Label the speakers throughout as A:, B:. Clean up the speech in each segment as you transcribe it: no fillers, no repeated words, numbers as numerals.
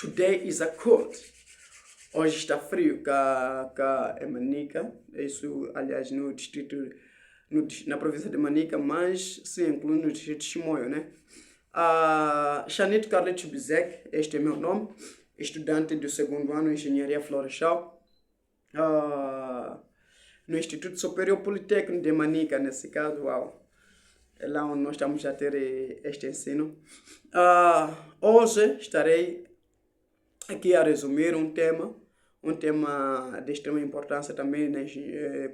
A: Today is a cold. Hoje está frio cá em Manica. Isso, aliás, no distrito, na província de Manica, mas sim, incluindo no distrito de Chimoio, né? Xanito Carletos Bizek, este é meu nome, estudante do segundo ano de Engenharia Florestal, no Instituto Superior Politécnico de Manica, nesse caso, é lá onde nós estamos a ter este ensino. Hoje estarei aqui a resumir um tema de extrema importância também, né,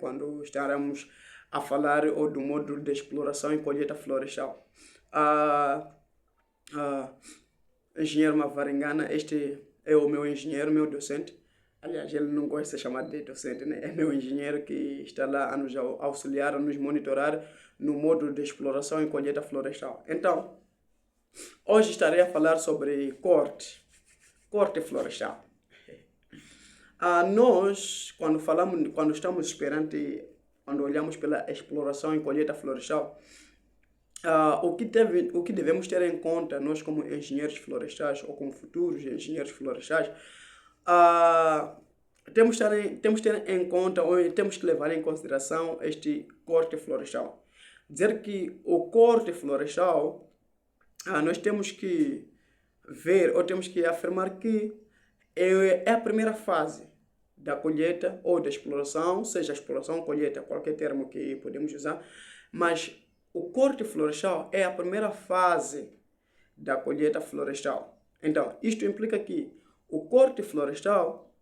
A: quando estaremos a falar do módulo de exploração e colheita florestal. Engenheiro Mavaringana, este é o meu engenheiro, meu docente. Aliás, ele não gosta de ser chamado de docente, né? É meu engenheiro que está lá a nos auxiliar, a nos monitorar no módulo de exploração e colheita florestal. Então, hoje estarei a falar sobre corte florestal. Nós, quando olhamos pela exploração e colheita florestal, o que devemos ter em conta, nós como engenheiros florestais ou como futuros engenheiros florestais, temos que ter em conta ou temos que levar em consideração este corte florestal. Dizer que o corte florestal, nós temos que ver ou temos que afirmar que é a primeira fase da colheita ou da exploração, seja exploração ou colheita, qualquer termo que podemos usar, mas o corte florestal é a primeira fase da colheita florestal. Então, isto implica que o corte florestal,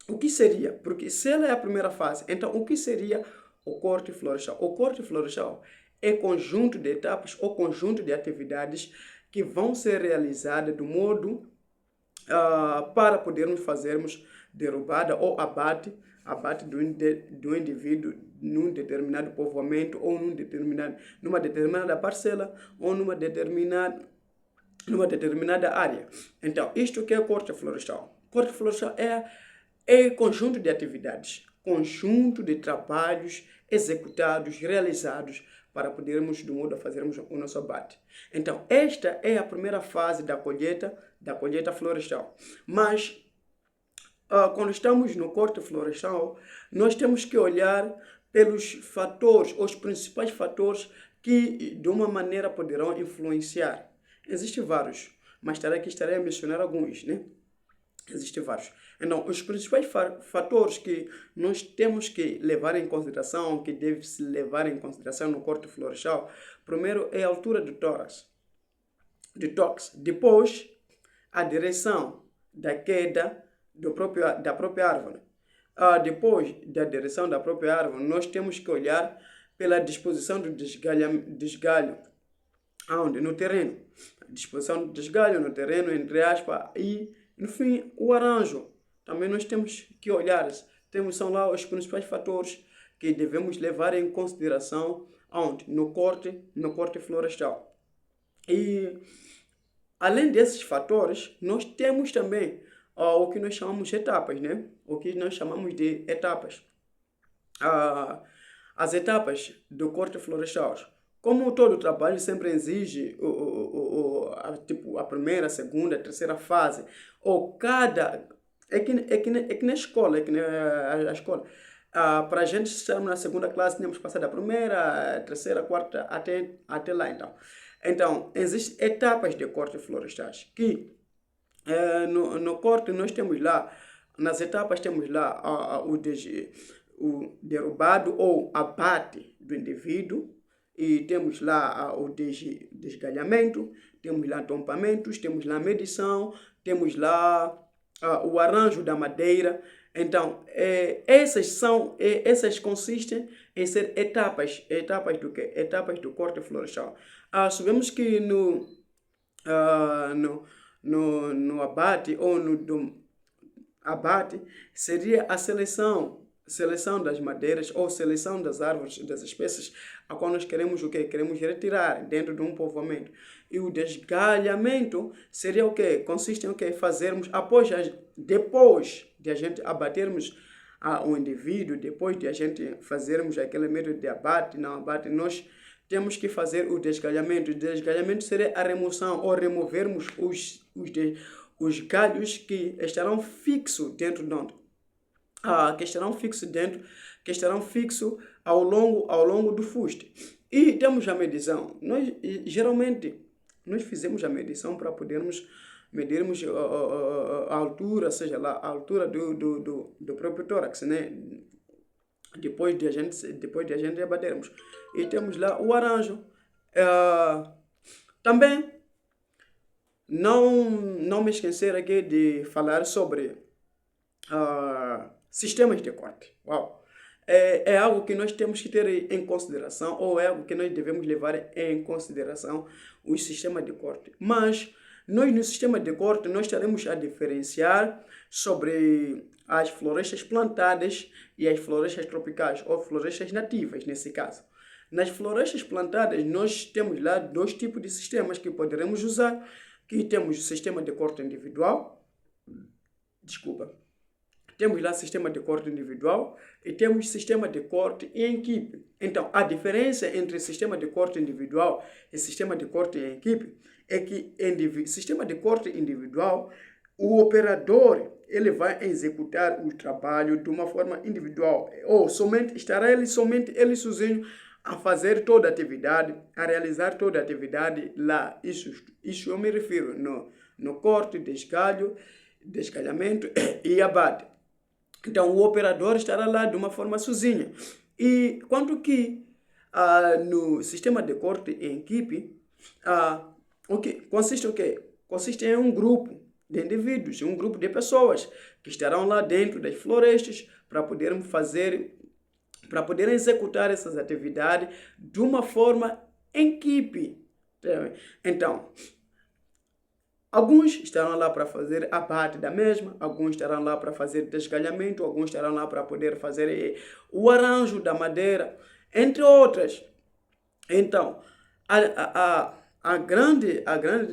A: o que seria? Porque se ela é a primeira fase, então o que seria o corte florestal? O corte florestal é conjunto de etapas ou conjunto de atividades que vão ser realizadas do modo para podermos fazermos derrubada ou abate do indivíduo num determinado povoamento ou numa determinada parcela ou numa determinada área. Então, isto que é o corte florestal? Corte florestal é conjunto de atividades, conjunto de trabalhos executados, realizados para podermos, do modo a fazermos o nosso abate. Então, esta é a primeira fase da colheita florestal. Mas, quando estamos no corte florestal, nós temos que olhar pelos fatores, os principais fatores que, de uma maneira, poderão influenciar. Existem vários, mas estarei a mencionar alguns, né? Existem vários. Então, os principais fatores que nós temos que levar em consideração, que deve-se levar em consideração no corte florestal, primeiro é a altura do tórax. Depois, a direção da queda da própria árvore. Depois da direção da própria árvore, nós temos que olhar pela disposição do desgalho. Aonde? No terreno. A disposição do desgalho no terreno, entre aspas, e, no fim, o arranjo. Também nós temos que olhar. São lá os principais fatores que devemos levar em consideração aonde? No corte florestal. E, além desses fatores, nós temos também o que nós chamamos de etapas, né? O que nós chamamos de etapas. As etapas do corte florestal. Como todo trabalho sempre exige a primeira, a segunda, a terceira fase, ou é que na escola, a escola. Para a gente estarmos na segunda classe, temos que passar da primeira, a terceira, a quarta, até lá, então. Então, existem etapas de corte florestais, que no corte nós temos lá, nas etapas temos lá o derrubado ou abate do indivíduo, e temos lá o desgalhamento, temos lá tompamentos, temos lá medição, temos lá o arranjo da madeira. Então, essas consistem em ser etapas do quê? Etapas do corte florestal. Sabemos que no abate ou no abate seria a seleção das madeiras ou seleção das árvores, das espécies a qual nós queremos o quê? Queremos retirar dentro de um povoamento. E o desgalhamento seria o quê? Consiste em o quê? Fazermos, depois de a gente abatermos o indivíduo, depois de a gente fazermos aquele método de abate, nós temos que fazer o desgalhamento. O desgalhamento seria a remoção ou removermos os galhos que estarão fixos dentro de onde? Que estarão fixos ao longo do fuste. E temos a medição. Nós, geralmente, nós fizemos a medição para podermos medirmos a altura, seja lá, a altura do próprio tórax, né? Depois de a gente abatermos. E temos lá o arranjo. Também, não me esquecer aqui de falar sobre sistemas de corte. Uau! É algo que nós temos que ter em consideração, ou é algo que nós devemos levar em consideração, os sistemas de corte. Mas nós, no sistema de corte, nós estaremos a diferenciar sobre as florestas plantadas e as florestas tropicais, ou florestas nativas, nesse caso. Nas florestas plantadas, nós temos lá dois tipos de sistemas que poderemos usar, que temos o sistema de corte individual, temos lá sistema de corte individual e temos sistema de corte em equipe. Então, a diferença entre sistema de corte individual e sistema de corte em equipe é que sistema de corte individual, o operador ele vai executar o trabalho de uma forma individual, ou estará ele sozinho a fazer toda a atividade, a realizar toda a atividade lá. Isso eu me refiro no corte, desgalhamento e abate. Então, o operador estará lá de uma forma sozinha. E quanto que no sistema de corte em equipe, consiste o quê? Consiste em um grupo de indivíduos, um grupo de pessoas que estarão lá dentro das florestas para poderem executar essas atividades de uma forma em equipe. Então, alguns estarão lá para fazer abate da mesma, alguns estarão lá para fazer desgalhamento, alguns estarão lá para poder fazer o arranjo da madeira, entre outras. Então, a grande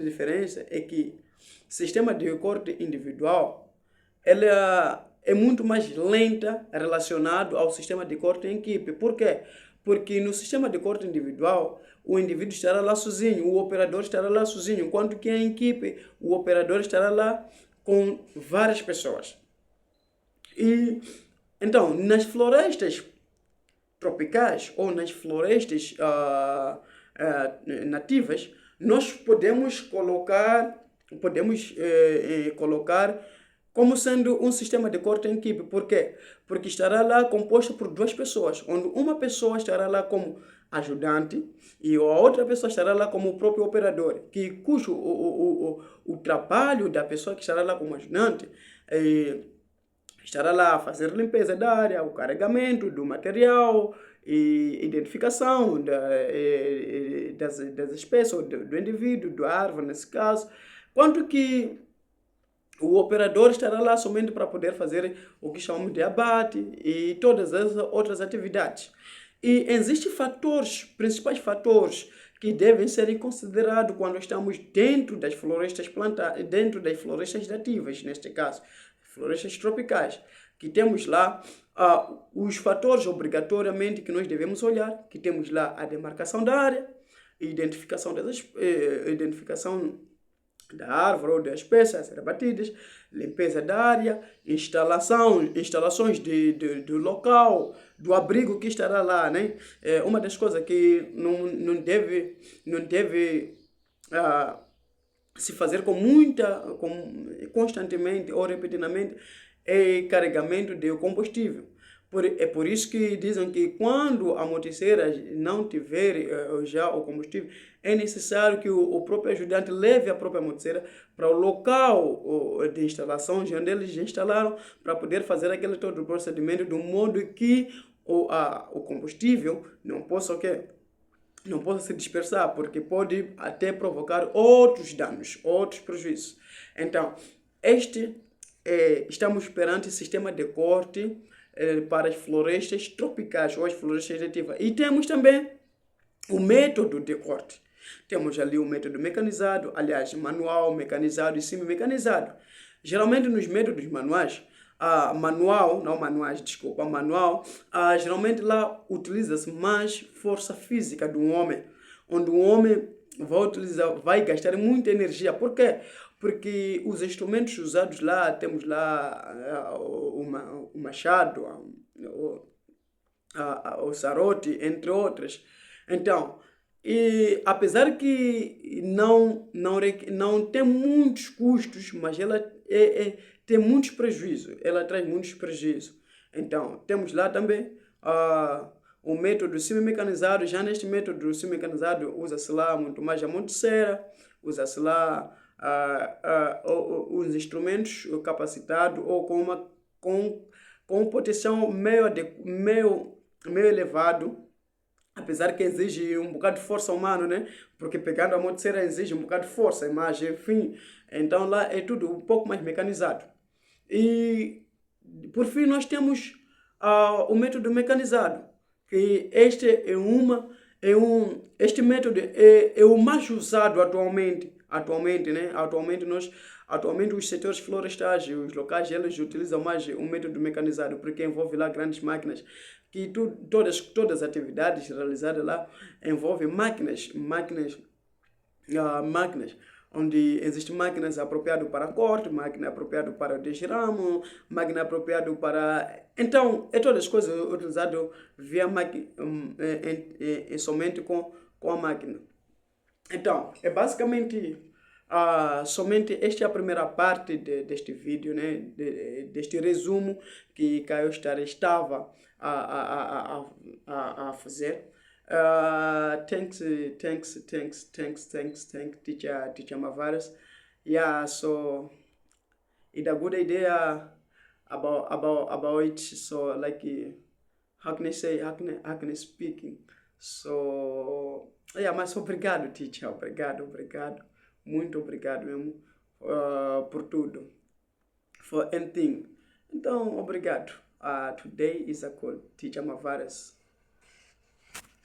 A: diferença é que o sistema de corte individual ela é muito mais lenta relacionado ao sistema de corte em equipe. Por quê? Porque no sistema de corte individual, o indivíduo estará lá sozinho, o operador estará lá sozinho, enquanto que em equipe, o operador estará lá com várias pessoas. E, então, nas florestas tropicais ou nas florestas nativas, nós podemos colocar como sendo um sistema de corte em equipe. Por quê? Porque estará lá composto por duas pessoas, onde uma pessoa estará lá como ajudante e a outra pessoa estará lá como o próprio operador, cujo o trabalho da pessoa que estará lá como ajudante estará lá a fazer limpeza da área, o carregamento do material e identificação das espécies, do indivíduo, da árvore nesse caso, quanto que o operador estará lá somente para poder fazer o que chamamos de abate e todas as outras atividades. E existem principais fatores que devem ser considerados quando estamos dentro das florestas plantadas, dentro das florestas nativas, neste caso, florestas tropicais, que temos lá os fatores obrigatoriamente que nós devemos olhar, que temos lá a demarcação da área, identificação da árvore ou das espécies a ser abatidas, limpeza da área, instalações do local, do abrigo que estará lá, né? Uma das coisas que não deve se fazer constantemente ou repetidamente é carregamento de combustível. É por isso que dizem que quando a motosserra não tiver já o combustível, é necessário que o próprio ajudante leve a própria motosserra para o local de instalação, onde eles instalaram, para poder fazer aquele todo o procedimento, de modo que o combustível não possa se dispersar, porque pode até provocar outros danos, outros prejuízos. Então, estamos perante o sistema de corte para as florestas tropicais ou as florestas nativas. E temos também o método de corte. Temos ali o método mecanizado, aliás, manual, mecanizado e semi-mecanizado. Geralmente nos métodos manuais, manual, geralmente lá utiliza-se mais força física do homem, onde o homem vai gastar muita energia. Por quê? porque os instrumentos usados lá, temos lá o machado, o sarote, entre outras. Então, e apesar que não tem muitos custos, mas ela tem muitos prejuízos, ela traz muitos prejuízos. Então, temos lá também o método semi-mecanizado. Já neste método semi-mecanizado usa-se lá muito mais a motosserra, usa-se lá os instrumentos capacitados ou com potencial meio elevado, apesar que exige um bocado de força humana, né? Porque pegando a motosserra exige um bocado de força, imagem, enfim. Então lá é tudo um pouco mais mecanizado. E por fim nós temos o método mecanizado, que este método é o mais usado atualmente, né? Atualmente os setores florestais, os locais, eles utilizam mais o método mecanizado, porque envolve lá grandes máquinas, que todas as atividades realizadas lá envolvem máquinas, onde existem máquinas apropriadas para corte, máquina apropriada para desramo, máquina apropriada para... Então, é todas as coisas utilizadas via máquina, somente com a máquina. Então, é basicamente somente esta é a primeira parte deste vídeo, né? Deste resumo que Caio estava a fazer. Thanks, teacher Mavaras. Yeah, so it's a good idea about it. So like, how can I speaking? So yeah, mas obrigado, teacher, obrigado. Muito obrigado mesmo por tudo. For anything. Então, obrigado. Today is a call, teacher Mavaras.